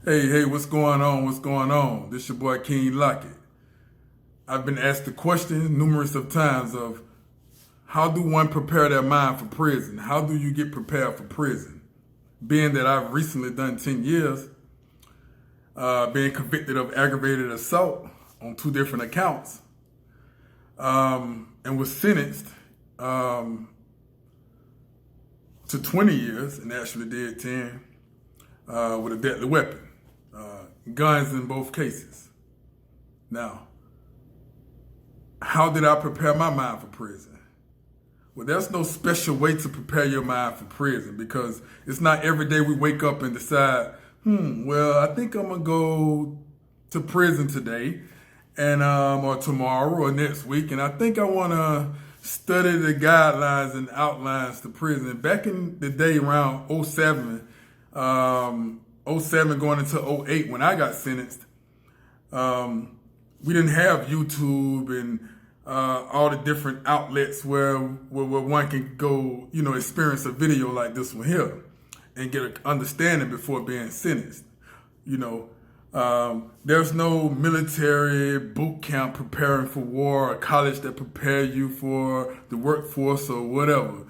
Hey, what's going on? What's going on? This your boy King Lockett. I've been asked the question numerous of times of how do one prepare their mind for prison? How do you get prepared for prison? Being that I've recently done 10 years, being convicted of aggravated assault on two different accounts, and was sentenced to 20 years and actually did 10 with a deadly weapon. Guns in both cases. Now, how did I prepare my mind for prison? Well, there's no special way to prepare your mind for prison because it's not every day we wake up and decide, well, I think I'm gonna go to prison today and or tomorrow or next week, and I think I wanna study the guidelines and outlines to prison. Back in the day around '07, '07 going into '08 when I got sentenced, we didn't have YouTube and all the different outlets where one can go, experience a video like this one here and get an understanding before being sentenced. There's no military boot camp preparing for war or college that prepare you for the workforce or whatever.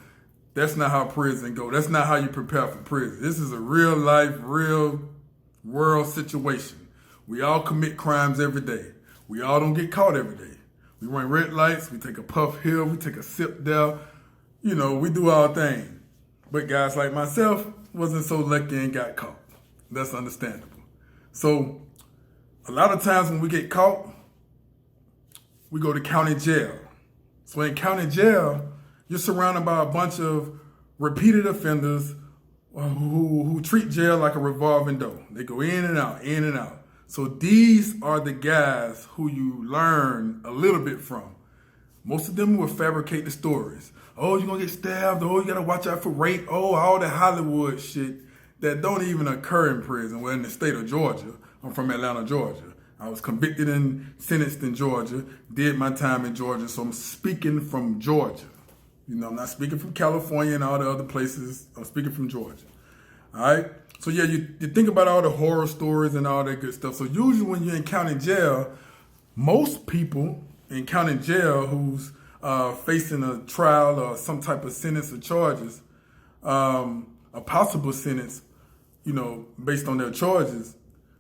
That's not how prison go. That's not how you prepare for prison. This is a real life, real world situation. We all commit crimes every day. We all don't get caught every day. We run red lights, we take a puff here, we take a sip there. We do our thing. But guys like myself wasn't so lucky and got caught. That's understandable. So a lot of times when we get caught, we go to county jail. So in county jail, you're surrounded by a bunch of repeated offenders who treat jail like a revolving door. They go in and out, in and out. So these are the guys who you learn a little bit from. Most of them will fabricate the stories. Oh, you're going to get stabbed. Oh, you got to watch out for rape. Oh, all the Hollywood shit that don't even occur in prison. Well, in the state of Georgia. I'm from Atlanta, Georgia. I was convicted and sentenced in Georgia, did my time in Georgia, so I'm speaking from Georgia. I'm not speaking from California and all the other places. I'm speaking from Georgia. All right? So yeah, you think about all the horror stories and all that good stuff. So usually when you're in county jail, most people in county jail who's facing a trial or some type of sentence or charges, a possible sentence, based on their charges,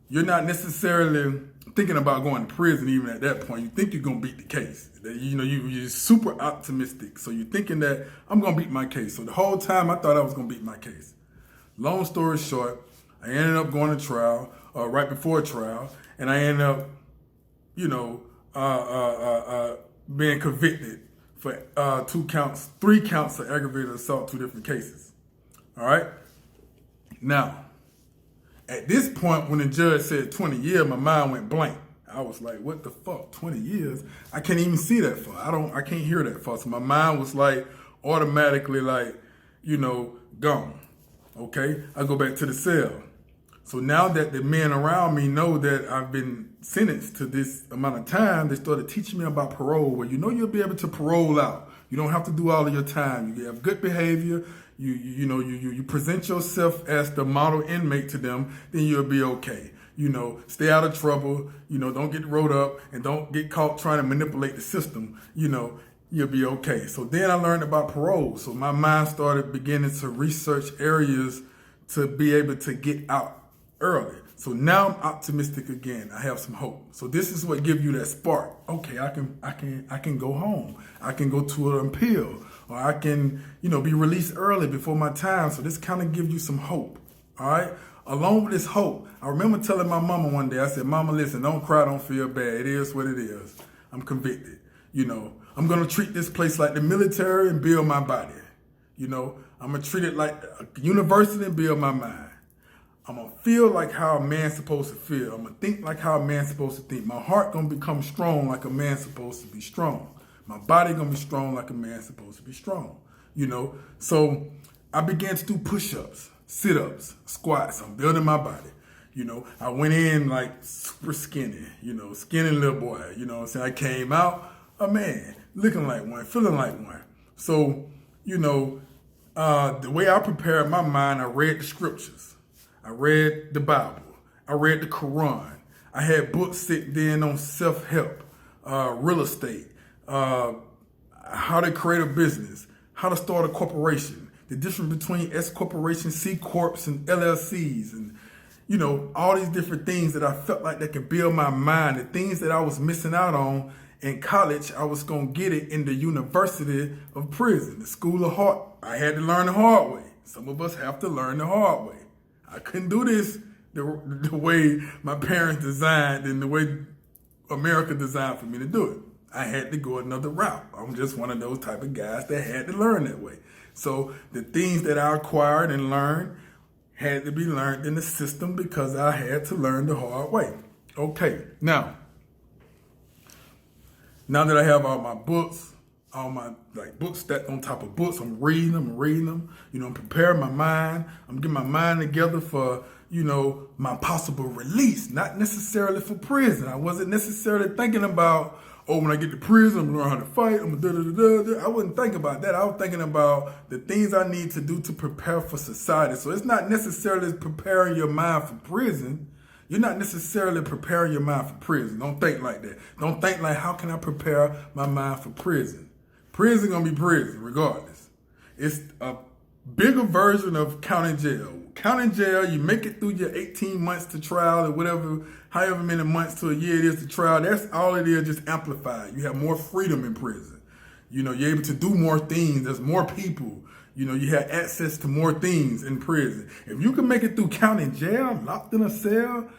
you're not necessarily thinking about going to prison even at that point. You think you're going to beat the case. You're super optimistic. So you're thinking that I'm going to beat my case. So the whole time I thought I was going to beat my case. Long story short, I ended up going to trial, right before trial, and I ended up, being convicted for 3 counts of aggravated assault, 2 different cases. All right? Now, at this point, when the judge said 20 years, my mind went blank. I was like, what the fuck, 20 years? I can't even see that far. I can't hear that far. So my mind was like automatically gone. Okay, I go back to the cell. So now that the men around me know that I've been sentenced to this amount of time, they started teaching me about parole, where you'll be able to parole out. You don't have to do all of your time. You have good behavior. You present yourself as the model inmate to them, then you'll be okay. Stay out of trouble. Don't get rolled up and don't get caught trying to manipulate the system. You'll be okay. So then I learned about parole. So my mind started beginning to research areas to be able to get out early. So now I'm optimistic again. I have some hope. So this is what gives you that spark. Okay, I can go home. I can go to an appeal, or I can, be released early before my time. So this kind of gives you some hope. All right. Along with this hope, I remember telling my mama one day, I said, Mama, listen, don't cry, don't feel bad. It is what it is. I'm convicted. I'm going to treat this place like the military and build my body. I'm going to treat it like a university and build my mind. I'm going to feel like how a man's supposed to feel. I'm going to think like how a man's supposed to think. My heart going to become strong like a man's supposed to be strong. My body going to be strong like a man's supposed to be strong. So I began to do push-ups, sit-ups, squats. I'm building my body. I went in like super skinny, skinny little boy. I came out a man, looking like one, feeling like one. So, the way I prepared my mind, I read the scriptures. I read the Bible. I read the Quran. I had books sitting then on self-help, real estate, how to create a business, how to start a corporation, the difference between S corporations, C corps, and LLCs, and all these different things that I felt like that could build my mind, the things that I was missing out on in college. I was gonna get it in the University of Prison, the School of Hard. I had to learn the hard way. Some of us have to learn the hard way. I couldn't do this the way my parents designed and the way America designed for me to do it. I had to go another route. I'm just one of those type of guys that had to learn that way. So the things that I acquired and learned had to be learned in the system because I had to learn the hard way. Okay, now that I have all my books, all my books stacked on top of books, I'm reading them, I'm preparing my mind. I'm getting my mind together for, my possible release, not necessarily for prison. I wasn't necessarily thinking about, when I get to prison, I'm gonna learn how to fight, I'm gonna da-da-da-da. I wasn't thinking about that. I was thinking about the things I need to do to prepare for society. So it's not necessarily preparing your mind for prison. You're not necessarily preparing your mind for prison. Don't think like that. Don't think like, how can I prepare my mind for prison? Prison gonna be prison regardless. It's a bigger version of county jail. County jail, you make it through your 18 months to trial or whatever, however many months to a year it is to trial. That's all it is, just amplified. You have more freedom in prison. You're able to do more things. There's more people. You have access to more things in prison. If you can make it through county jail, locked in a cell,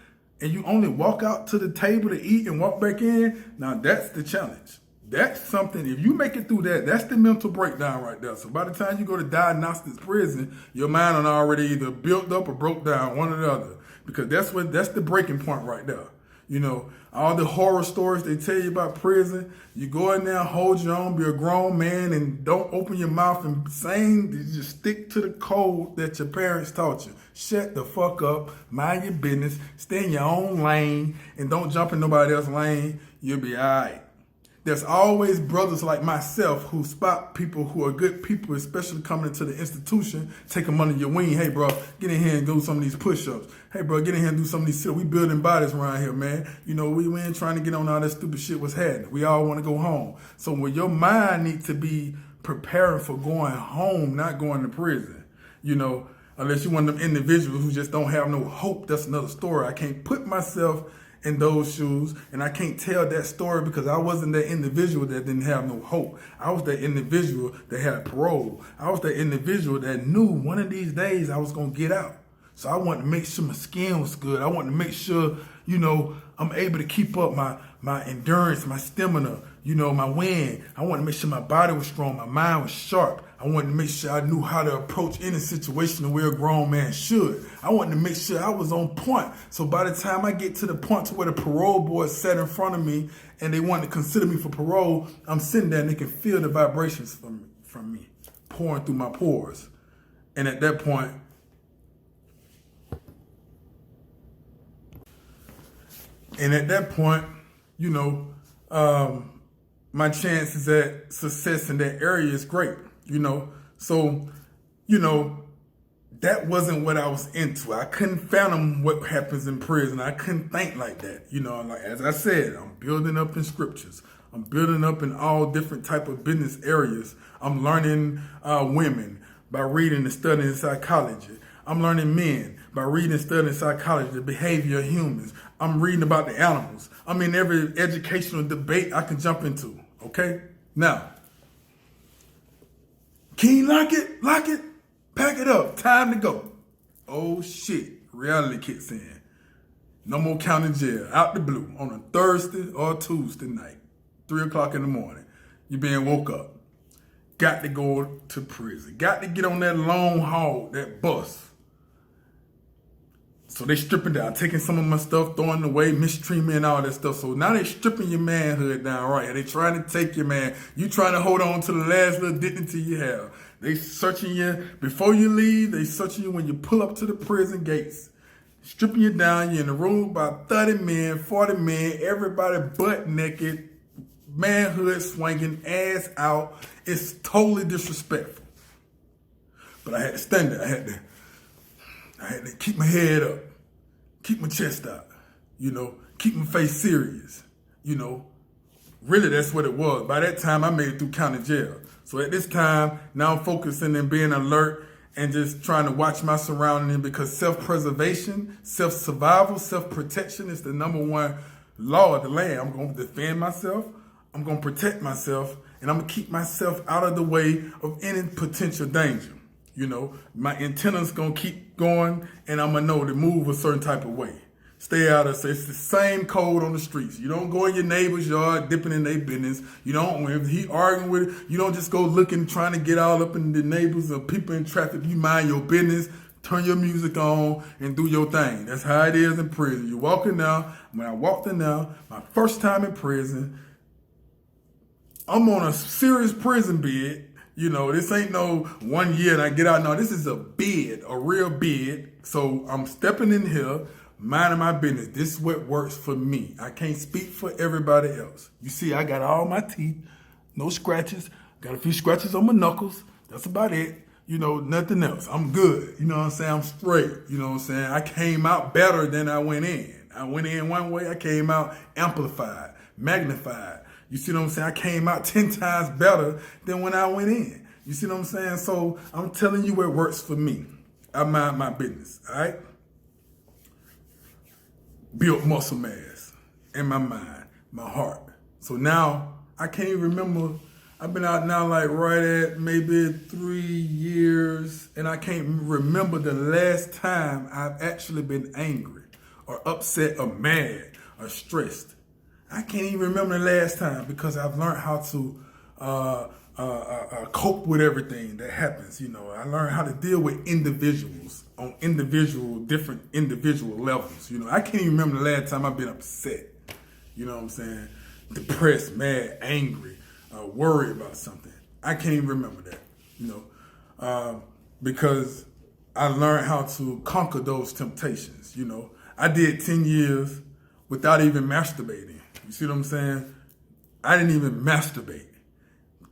and you only walk out to the table to eat and walk back in, now that's the challenge. That's something, if you make it through that, that's the mental breakdown right there. So by the time you go to Diagnostic prison, your mind is already either built up or broke down, one or the other. Because that's the breaking point right there. All the horror stories they tell you about prison, you go in there, hold your own, be a grown man, and don't open your mouth and just stick to the code that your parents taught you. Shut the fuck up, mind your business, stay in your own lane, and don't jump in nobody else's lane. You'll be all right. There's always brothers like myself who spot people who are good people, especially coming into the institution, take them under your wing. Hey, bro, get in here and do some of these push-ups. Hey, bro, get in here and do some of these sit. We building bodies around here, man. We ain't trying to get on all that stupid shit what's happening. We all want to go home. So when your mind needs to be preparing for going home, not going to prison, unless you're one of them individuals who just don't have no hope, that's another story. I can't put myself in those shoes, and I can't tell that story because I wasn't that individual that didn't have no hope. I was that individual that had parole. I was that individual that knew one of these days I was gonna get out. So I wanted to make sure my skin was good. I wanted to make sure, I'm able to keep up my endurance, my stamina, my wind. I wanted to make sure my body was strong, my mind was sharp. I wanted to make sure I knew how to approach any situation the way a grown man should. I wanted to make sure I was on point. So by the time I get to the point to where the parole board sat in front of me and they wanted to consider me for parole, I'm sitting there and they can feel the vibrations from me pouring through my pores. And at that point, my chances at success in that area is great, So, that wasn't what I was into. I couldn't fathom what happens in prison. I couldn't think like that. As I said, I'm building up in scriptures. I'm building up in all different type of business areas. I'm learning women by reading and studying psychology. I'm learning men by reading and studying psychology, the behavior of humans. I'm reading about the animals. I'm in every educational debate I can jump into, okay? Now, King, lock it, pack it up, time to go. Oh shit, reality kicks in. No more county jail, out the blue, on a Thursday or Tuesday night, 3 o'clock in the morning. You being woke up. Got to go to prison. Got to get on that long haul, that bus. So they stripping down, taking some of my stuff, throwing it away, mistreating me and all that stuff. So now they stripping your manhood down, right? They trying to take your man. You trying to hold on to the last little dignity you have. They searching you before you leave. They searching you when you pull up to the prison gates. Stripping you down. You're in a room about 30 men, 40 men, everybody butt naked, manhood swinging, ass out. It's totally disrespectful. But I had to stand there. I had to keep my head up, keep my chest out, keep my face serious, Really, that's what it was. By that time, I made it through county jail. So at this time, now I'm focusing and being alert and just trying to watch my surroundings, because self-preservation, self-survival, self-protection is the number one law of the land. I'm going to defend myself, I'm going to protect myself, and I'm going to keep myself out of the way of any potential danger. My antenna's going to keep going, and I'm going to know to move a certain type of way. Stay out of it. It's the same code on the streets. You don't go in your neighbor's yard dipping in their business. You don't, if he arguing with it, you don't just go looking, trying to get all up in the neighbors or people in traffic. You mind your business, turn your music on, and do your thing. That's how it is in prison. You're walking down. When I walked in now, my first time in prison, I'm on a serious prison bed. This ain't no 1 year and I get out. No, this is a bed, a real bed. So I'm stepping in here, minding my business. This is what works for me. I can't speak for everybody else. You see, I got all my teeth, no scratches. Got a few scratches on my knuckles. That's about it. Nothing else. I'm good. You know what I'm saying? I'm straight. You know what I'm saying? I came out better than I went in. I went in one way. I came out amplified, magnified. You see what I'm saying? I came out 10 times better than when I went in. You see what I'm saying? So I'm telling you what works for me. I mind my business, all right? Built muscle mass in my mind, my heart. So now I can't even remember. I've been out now like right at maybe 3 years, and I can't remember the last time I've actually been angry or upset or mad or stressed. I can't even remember the last time, because I've learned how to cope with everything that happens. I learned how to deal with individuals on different individual levels. I can't even remember the last time I've been upset. You know what I'm saying? Depressed, mad, angry, worried about something. I can't even remember that, because I learned how to conquer those temptations. I did 10 years without even masturbating. You see what I'm saying? I didn't even masturbate.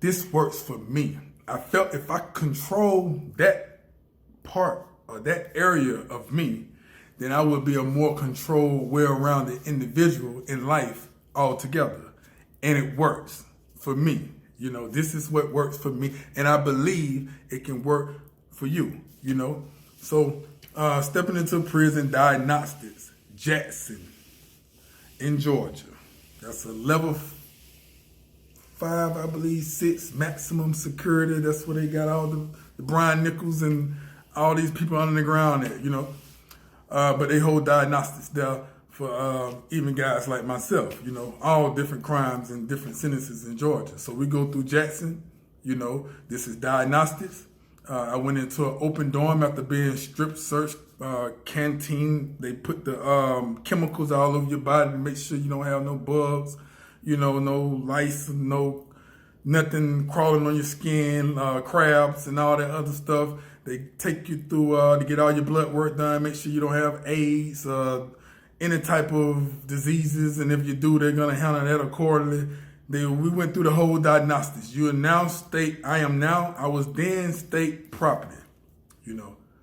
This works for me. I felt if I control that part or that area of me, then I would be a more controlled, well-rounded individual in life altogether. And it works for me. This is what works for me. And I believe it can work for you, So stepping into prison, Diagnostics, Jackson in Georgia. That's a level 5, I believe, 6 maximum security. That's where they got all the Brian Nichols and all these people under the ground at, But they hold diagnostics there for even guys like myself, all different crimes and different sentences in Georgia. So we go through Jackson, this is diagnostics. I went into an open dorm after being strip searched, canteen. They put the chemicals all over your body to make sure you don't have no bugs, no lice, no nothing crawling on your skin, crabs and all that other stuff. They take you through to get all your blood work done, make sure you don't have AIDS, any type of diseases, and if you do, they're gonna handle that accordingly. We went through the whole diagnostics. You are now state, I was then state property.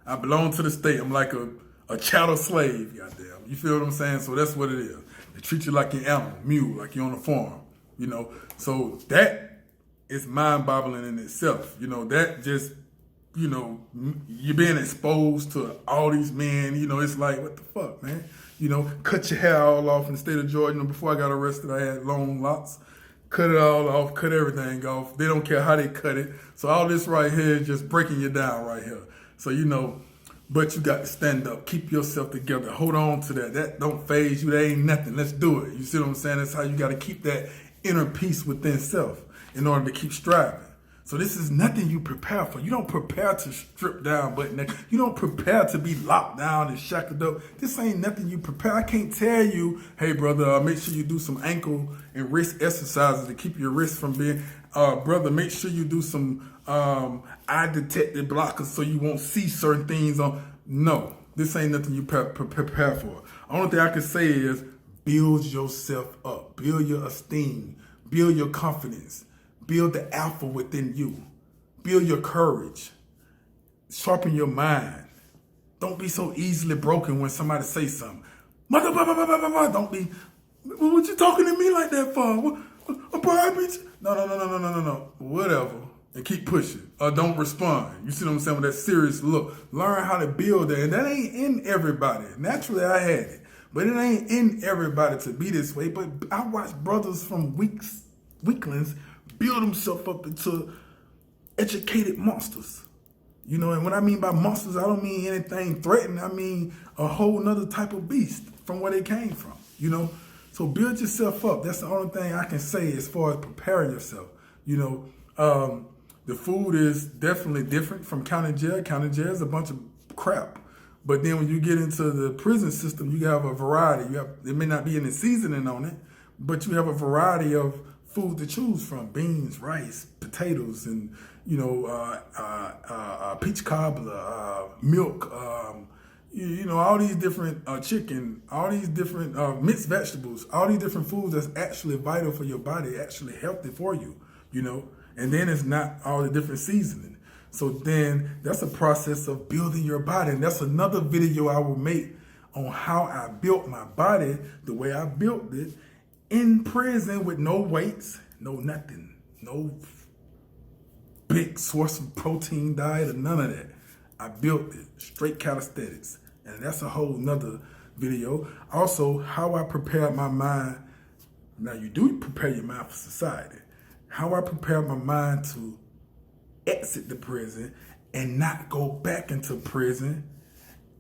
I belong to the state. I'm like a chattel slave, goddamn. You feel what I'm saying? So that's what it is. They treat you like an animal, mule, like you're on a farm, So that is mind-boggling in itself. That just, you're being exposed to all these men, it's like, what the fuck, man? Cut your hair all off in the state of Georgia. Before I got arrested, I had long locks. Cut it all off, cut everything off. They don't care how they cut it. So all this right here is just breaking you down right here. So, but you got to stand up, keep yourself together, hold on to that. That don't phase you, that ain't nothing. Let's do it. You see what I'm saying? That's how you got to keep that inner peace within self in order to keep striving. So this is nothing you prepare for. You don't prepare to strip down butt naked. You don't prepare to be locked down and shackled up. This ain't nothing you prepare. I can't tell you, hey brother, make sure you do some ankle and wrist exercises to keep your wrist from being, brother, make sure you do some eye detected blockers so you won't see certain things on. No, this ain't nothing you prepare for. Only thing I can say is build yourself up, build your esteem, build your confidence. Build the alpha within you. Build your courage. Sharpen your mind. Don't be so easily broken when somebody says something. Don't be, what you talking to me like that for? No. Whatever. And keep pushing. Or don't respond. You see what I'm saying? With that serious look. Learn how to build that. And that ain't in everybody. Naturally, I had it. But it ain't in everybody to be this way. But I watch brothers from weaklings build themselves up into educated monsters. You know, and what I mean by monsters, I don't mean anything threatening. I mean a whole nother type of beast from where they came from, you know? So build yourself up. That's the only thing I can say as far as preparing yourself. You know, the food is definitely different from county jail. County jail is a bunch of crap. But then when you get into the prison system, you have a variety. There may not be any seasoning on it, but you have a variety of food to choose from: beans, rice, potatoes, and you know, peach cobbler, milk. You know, all these different chicken, all these different mixed vegetables, all these different foods that's actually vital for your body, actually healthy for you. You know, and then it's not all the different seasoning. So then that's a process of building your body, and that's another video I will make on how I built my body the way I built it in prison with no weights, no nothing, no big source of protein diet or none of that. I built it straight calisthenics, and that's a whole nother video. Also, how I prepared my mind. Now you do prepare your mind for society. How I prepared my mind to exit the prison and not go back into prison,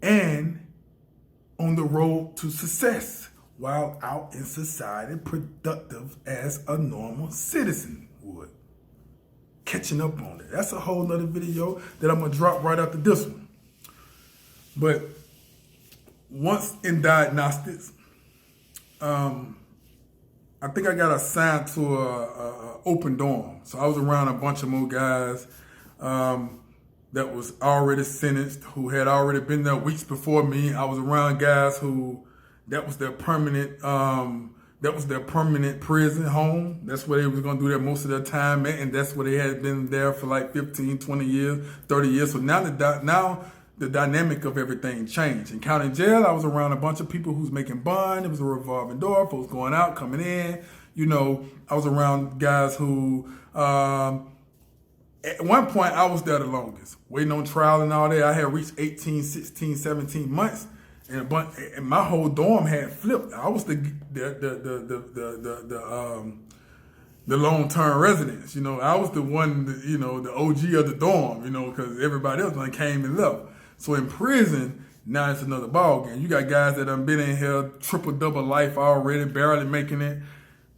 and on the road to success while out in society, productive as a normal citizen would. Catching up on it. That's a whole nother video that I'm gonna drop right after this one. But once in diagnostics, I think I got assigned to a open dorm. So I was around a bunch of more guys that was already sentenced, who had already been there weeks before me. I was around guys who that was their permanent prison home. That's where they was gonna do their most of their time at, and that's where they had been there for like 15, 20 years, 30 years. So now the dynamic of everything changed. In county jail, I was around a bunch of people who's making bond. It was a revolving door, folks going out, coming in. You know, I was around guys who, at one point, I was there the longest, waiting on trial and all that. I had reached 18, 16, 17 months, and my whole dorm had flipped. I was the long-term residents. You know, I was the one, you know, the OG of the dorm, you know, because everybody else came and left. So in prison, now it's another ball game. You got guys that done been in here, triple-double life already, barely making it.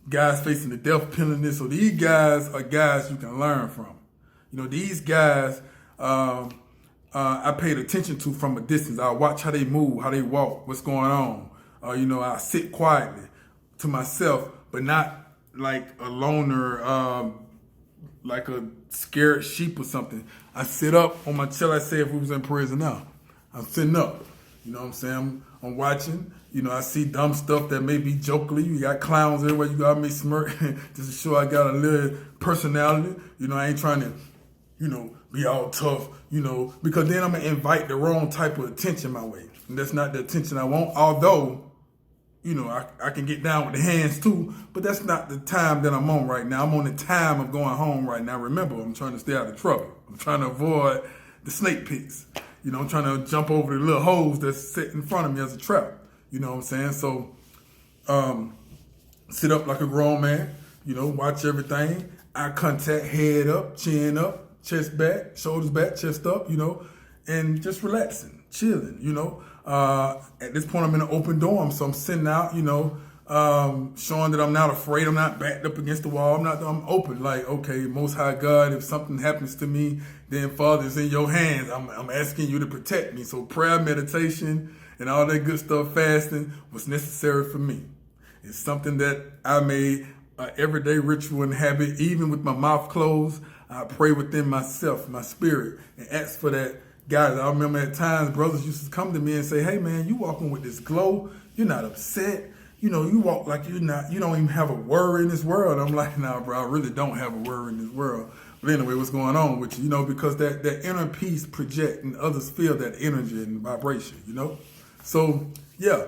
Guys facing the death penalty. So these guys are guys you can learn from. You know, these guys I paid attention to from a distance. I watch how they move, how they walk, what's going on. You know, I sit quietly to myself, but not like a loner, like a scared sheep or something. I sit up on my chair. I say if we was in prison now. I'm sitting up. You know what I'm saying? I'm watching. You know, I see dumb stuff that may be jokingly. You got clowns everywhere. You got me smirk just to show I got a little personality. You know, I ain't trying to, you know, be all tough, you know, because then I'm going to invite the wrong type of attention my way. And that's not the attention I want. Although, you know, I can get down with the hands too, but that's not the time that I'm on right now. I'm on the time of going home right now. Remember, I'm trying to stay out of trouble. I'm trying to avoid the snake pits. You know, I'm trying to jump over the little holes that's set in front of me as a trap. You know what I'm saying? So, sit up like a grown man, you know, watch everything. Eye contact, head up, chin up, chest back, shoulders back, chest up, you know, and just relaxing, chilling, you know. At this point, I'm in an open dorm, so I'm sitting out, you know, showing that I'm not afraid. I'm not backed up against the wall. I'm open, like, okay, Most High God, if something happens to me, then Father, it's in your hands. I'm asking you to protect me. So prayer, meditation, and all that good stuff, fasting, was necessary for me. It's something that I made an everyday ritual and habit. Even with my mouth closed, I pray within myself, my spirit, and ask for that. Guys, I remember at times brothers used to come to me and say, hey man, you walking with this glow, you're not upset. You know, you walk like you don't even have a worry in this world. I'm like, nah, bro, I really don't have a worry in this world. But anyway, what's going on with you? You know, because that inner peace project and others feel that energy and vibration, you know? So, yeah.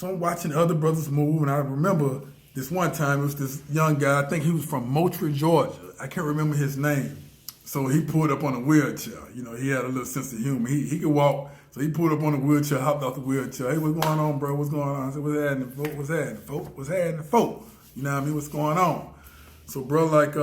So I'm watching other brothers move, and I remember this one time, it was this young guy, I think he was from Moultrie, Georgia. I can't remember his name. So he pulled up on a wheelchair. You know, he had a little sense of humor. He could walk, so he pulled up on a wheelchair, hopped off the wheelchair. Hey, what's going on, bro? What's going on? I said, what's happening, folk? What's happening, folk? What's happening, folk? You know what I mean? What's going on? So bro, like,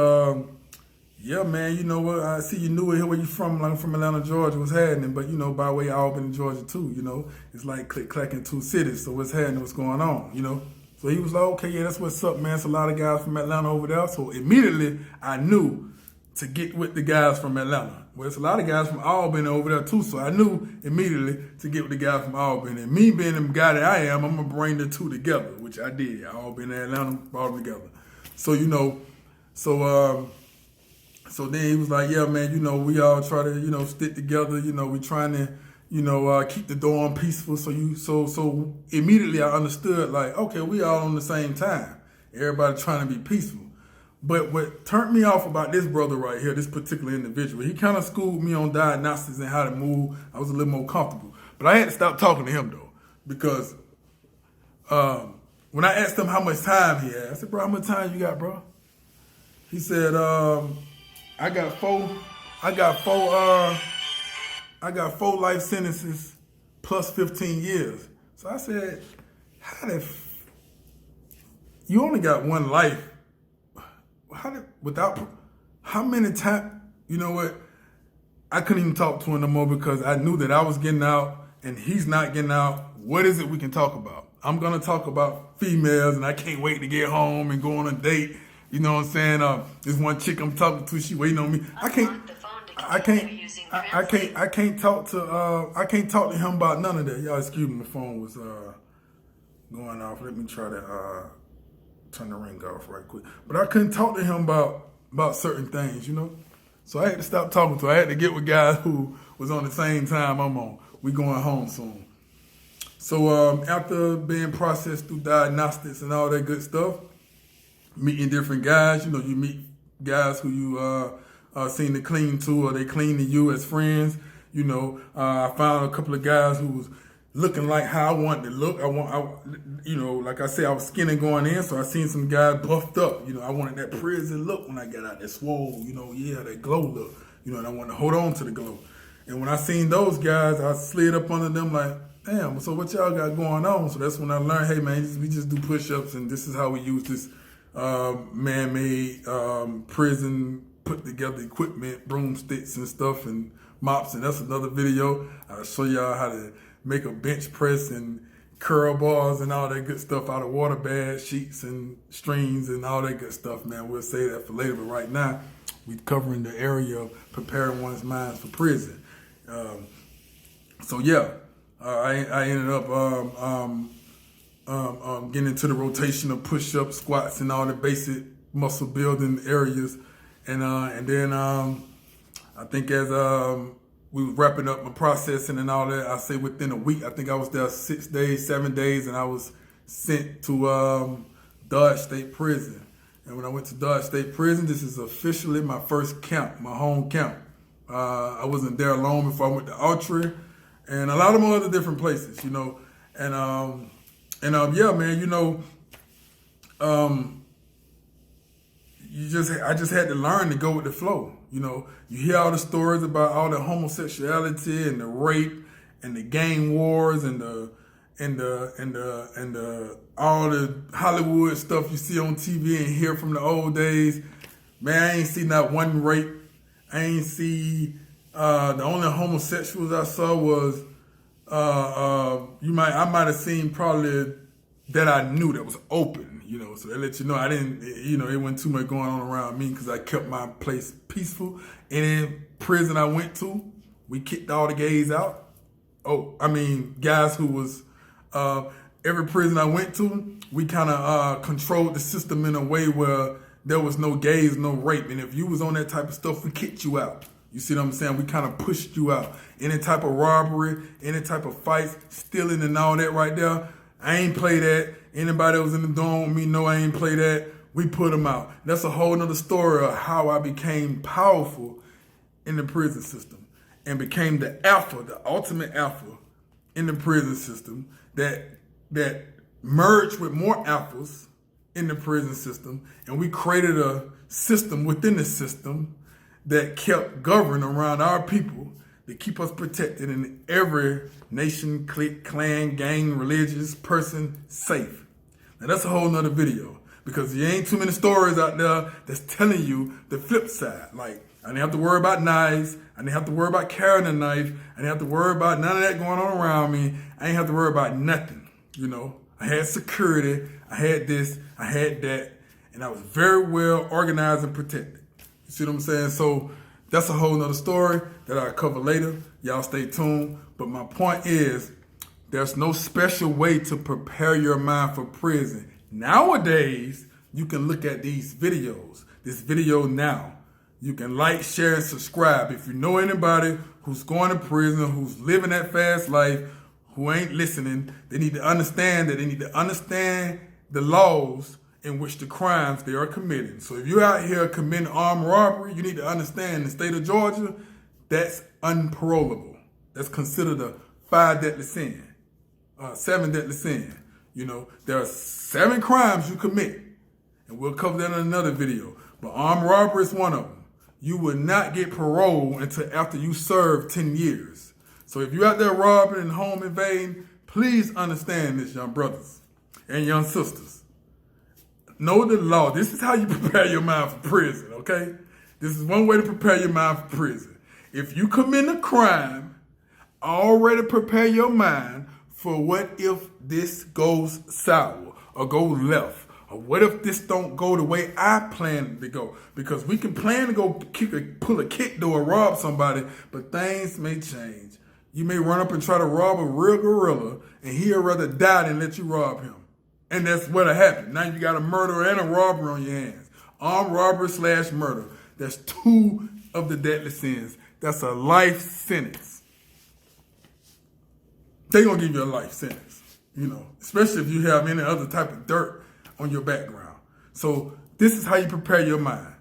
yeah, man, you know what? I see you new here. Where you from? Like, I'm from Atlanta, Georgia. What's happening? But, you know, by the way, I've been in Georgia, too, you know. It's like click-clacking two cities. So what's happening? What's going on, you know? So he was like, okay, yeah, that's what's up, man. It's a lot of guys from Atlanta over there. So immediately, I knew to get with the guys from Atlanta. Well, it's a lot of guys from Albany over there, too. So I knew immediately to get with the guy from Albany. And me being the guy that I am, I'm going to bring the two together, which I did. Albany and Atlanta brought them together. So, you know, so then he was like, yeah, man, you know, we all try to, you know, stick together. You know, we trying to, you know, keep the dorm peaceful. So immediately I understood, like, okay, we all on the same time. Everybody trying to be peaceful. But what turned me off about this brother right here, this particular individual, he kind of schooled me on diagnostics and how to move. I was a little more comfortable. But I had to stop talking to him, though, because when I asked him how much time he had, I said, bro, how much time you got, bro? He said, I got four life sentences plus 15 years. So I said, you only got one life. How many times, you know what? I couldn't even talk to him no more because I knew that I was getting out and he's not getting out. What is it we can talk about? I'm going to talk about females and I can't wait to get home and go on a date. You know what I'm saying? This one chick I'm talking to, she waiting on me. I can't talk to him about none of that. Y'all excuse me, my phone was going off. Let me try to turn the ring off right quick. But I couldn't talk to him about certain things, you know? So I had to stop talking to him. I had to get with guys who was on the same time I'm on. We going home soon. So after being processed through diagnostics and all that good stuff, meeting different guys, you know, you meet guys who you seem to cling to or they cling to you as friends. You know, I found a couple of guys who was looking like how I wanted to look. You know, like I said, I was skinny going in, so I seen some guys buffed up. You know, I wanted that prison look when I got out, that swole, you know, yeah, that glow look. You know, and I wanted to hold on to the glow. And when I seen those guys, I slid up under them like, damn, so what y'all got going on? So that's when I learned, hey man, we just do push-ups and this is how we use this man-made prison put together equipment, broomsticks and stuff and mops. And that's another video. I'll show y'all how to make a bench press and curl bars and all that good stuff out of water baths, sheets and strings and all that good stuff, man. We'll save that for later, but right now we're covering the area of preparing one's mind for prison. So yeah, I ended up getting into the rotation of push-ups, squats, and all the basic muscle building areas, and then I think as we were wrapping up my processing and all that, I say within a week, I think I was there 6 days, 7 days, and I was sent to Dodge State Prison. And when I went to Dodge State Prison, this is officially my first camp, my home camp. I wasn't there long before I went to Autry and a lot of other different places, you know. And yeah, man, you know, I just had to learn to go with the flow. You know, you hear all the stories about all the homosexuality and the rape and the gang wars and all the Hollywood stuff you see on TV and hear from the old days. Man, I ain't see not one rape. I ain't see the only homosexuals I saw was I might have seen probably that I knew that was open, you know, so they let you know I didn't, you know, it wasn't too much going on around me because I kept my place peaceful. And in prison I went to, we kicked all the gays out. Guys who was, every prison I went to, we kind of controlled the system in a way where there was no gays, no rape. And if you was on that type of stuff, we kicked you out. You see what I'm saying? We kind of pushed you out. Any type of robbery, any type of fights, stealing and all that right there, I ain't play that. Anybody that was in the dorm with me know I ain't play that. We put them out. That's a whole nother story of how I became powerful in the prison system and became the alpha, the ultimate alpha in the prison system that merged with more alphas in the prison system, and we created a system within the system that kept governing around our people to keep us protected in every nation, clique, clan, gang, religious person safe. Now that's a whole nother video, because there ain't too many stories out there that's telling you the flip side. Like, I didn't have to worry about knives. I didn't have to worry about carrying a knife. I didn't have to worry about none of that going on around me. I didn't have to worry about nothing, you know. I had security. I had this. I had that. And I was very well organized and protected. You see what I'm saying? So that's a whole nother story that I'll cover later. Y'all stay tuned. But my point is, there's no special way to prepare your mind for prison. Nowadays, you can look at these videos. This video now. You can like, share, and subscribe. If you know anybody who's going to prison, who's living that fast life, who ain't listening, they need to understand that they need to understand the laws in which the crimes they are committing. So if you're out here committing armed robbery, you need to understand in the state of Georgia, that's unparolable. That's considered a 5 deadly sin, 7 deadly sin. You know, there are 7 crimes you commit, and we'll cover that in another video. But armed robbery is one of them. You will not get parole until after you serve 10 years. So if you're out there robbing and home invading, please understand this, young brothers and young sisters. Know the law. This is how you prepare your mind for prison, okay? This is one way to prepare your mind for prison. If you commit a crime, already prepare your mind for what if this goes sour or go left. Or what if this don't go the way I planned to go? Because we can plan to go pull a kick door or rob somebody, but things may change. You may run up and try to rob a real gorilla, and he'll rather die than let you rob him. And that's what'll happen. Now you got a murderer and a robber on your hands. Armed robbery / murder. That's 2 of the deadly sins. That's a life sentence. They're going to give you a life sentence, you know, especially if you have any other type of dirt on your background. So this is how you prepare your mind.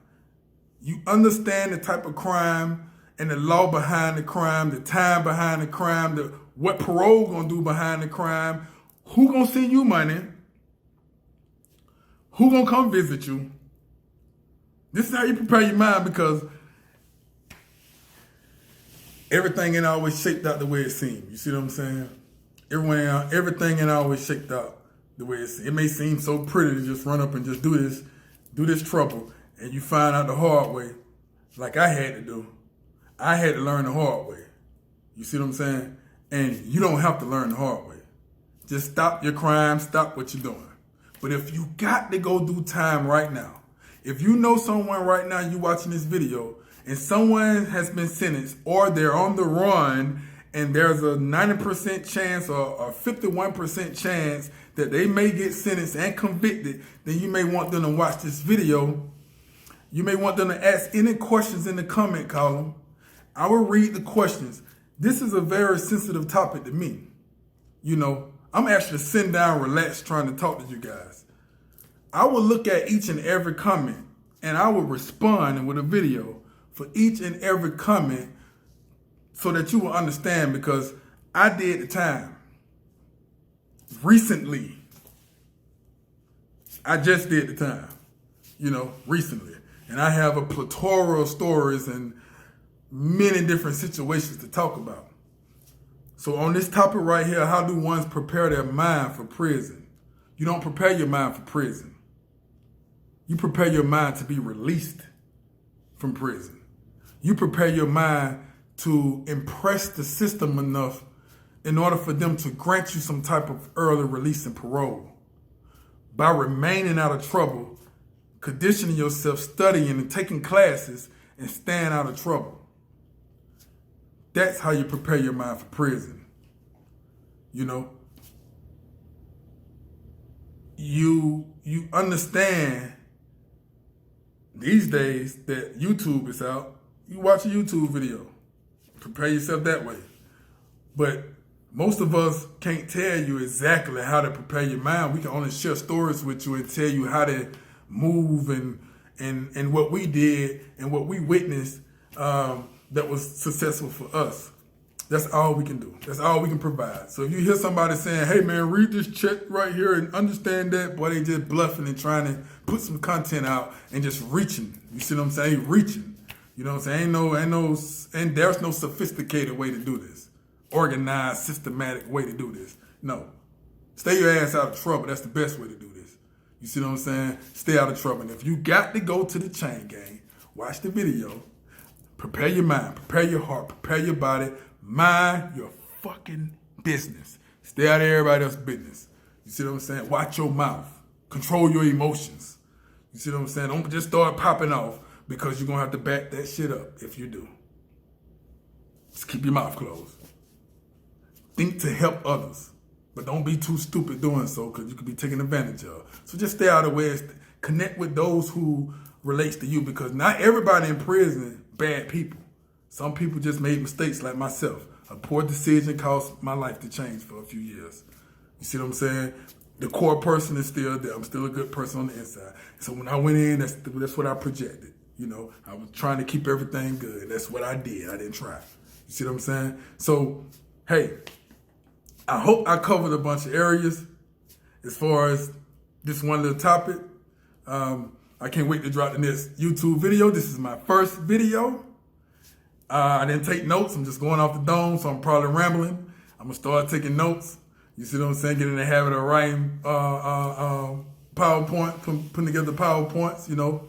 You understand the type of crime and the law behind the crime, the time behind the crime, what parole gonna do behind the crime, who gonna send you money, who gonna come visit you. This is how you prepare your mind, because everything ain't always shaped out the way it seems. You see what I'm saying? Everything ain't always shaped out the way it may seem so pretty to just run up and just do this trouble, and you find out the hard way, like I had to do. I had to learn the hard way. You see what I'm saying? And you don't have to learn the hard way. Just stop your crime, stop what you're doing. But if you got to go do time right now, if you know someone right now, you watching this video, and someone has been sentenced or they're on the run, and there's a 90% chance or a 51% chance that they may get sentenced and convicted, then you may want them to watch this video. You may want them to ask any questions in the comment column. I will read the questions. This is a very sensitive topic to me. You know, I'm actually sitting down, relaxed, trying to talk to you guys. I will look at each and every comment, and I will respond with a video for each and every comment so that you will understand, because I did the time. Recently. I just did the time, you know, recently. And I have a plethora of stories and many different situations to talk about. So on this topic right here, how do ones prepare their mind for prison? You don't prepare your mind for prison. You prepare your mind to be released from prison. You prepare your mind to impress the system enough in order for them to grant you some type of early release and parole. By remaining out of trouble, conditioning yourself, studying and taking classes, and staying out of trouble. That's how you prepare your mind for prison. You know, you understand these days that YouTube is out. You watch a YouTube video. Prepare yourself that way. But most of us can't tell you exactly how to prepare your mind. We can only share stories with you and tell you how to move and what we did and what we witnessed that was successful for us. That's all we can do. That's all we can provide. So if you hear somebody saying, hey man, read this check right here and understand that, boy, they just bluffing and trying to put some content out and just reaching. You see what I'm saying? Reaching. You know what I'm saying? And there's no sophisticated way to do this. Organized, systematic way to do this. No. Stay your ass out of trouble. That's the best way to do this. You see what I'm saying? Stay out of trouble. And if you got to go to the chain gang, watch the video. Prepare your mind, prepare your heart, prepare your body. Mind your fucking business. Stay out of everybody else's business. You see what I'm saying? Watch your mouth. Control your emotions. You see what I'm saying? Don't just start popping off because you're going to have to back that shit up if you do. Just keep your mouth closed. Think to help others. But don't be too stupid doing so because you could be taken advantage of. So just stay out of the way. Connect with those who relates to you because not everybody in prison bad people. Some people just made mistakes like myself. A poor decision caused my life to change for a few years. You see what I'm saying? The core person is still there. I'm still a good person on the inside. So when I went in, that's what I projected. You know, I was trying to keep everything good. That's what I did. I didn't try. You see what I'm saying? So, hey, I hope I covered a bunch of areas as far as this one little topic. I can't wait to drop the next YouTube video. This is my first video. I didn't take notes. I'm just going off the dome, so I'm probably rambling. I'm going to start taking notes. You see what I'm saying? Get in the habit of writing PowerPoint, putting together PowerPoints, you know.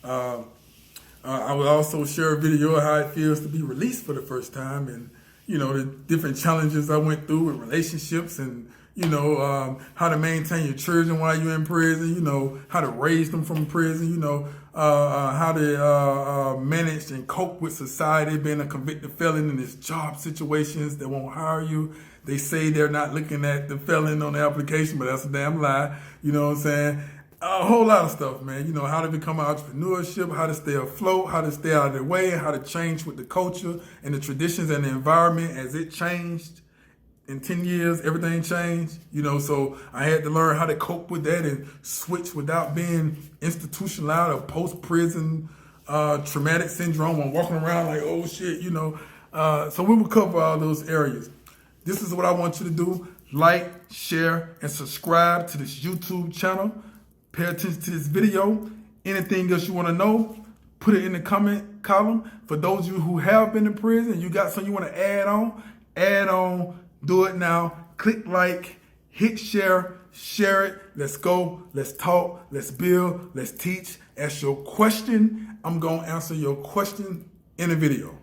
I will also share a video of how it feels to be released for the first time and, you know, the different challenges I went through with relationships and, you know, how to maintain your children while you're in prison, you know, how to raise them from prison, you know, how to manage and cope with society, being a convicted felon in these job situations that won't hire you. They say they're not looking at the felon on the application, but that's a damn lie. You know what I'm saying? A whole lot of stuff, man. You know, how to become an entrepreneurship, how to stay afloat, how to stay out of the way, how to change with the culture and the traditions and the environment as it changed. In 10 years, everything changed, you know, so I had to learn how to cope with that and switch without being institutionalized or post-prison traumatic syndrome and walking around like, oh shit, you know. So we will cover all those areas. This is what I want you to do. Like, share, and subscribe to this YouTube channel. Pay attention to this video. Anything else you want to know, put it in the comment column. For those of you who have been in prison, you got something you want to add on. Do it now. Click like, hit share it. Let's go. Let's talk. Let's build. Let's teach. Ask your question. I'm going to answer your question in a video.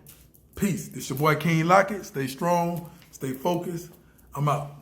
Peace. This your boy King Lockett. Stay strong. Stay focused. I'm out.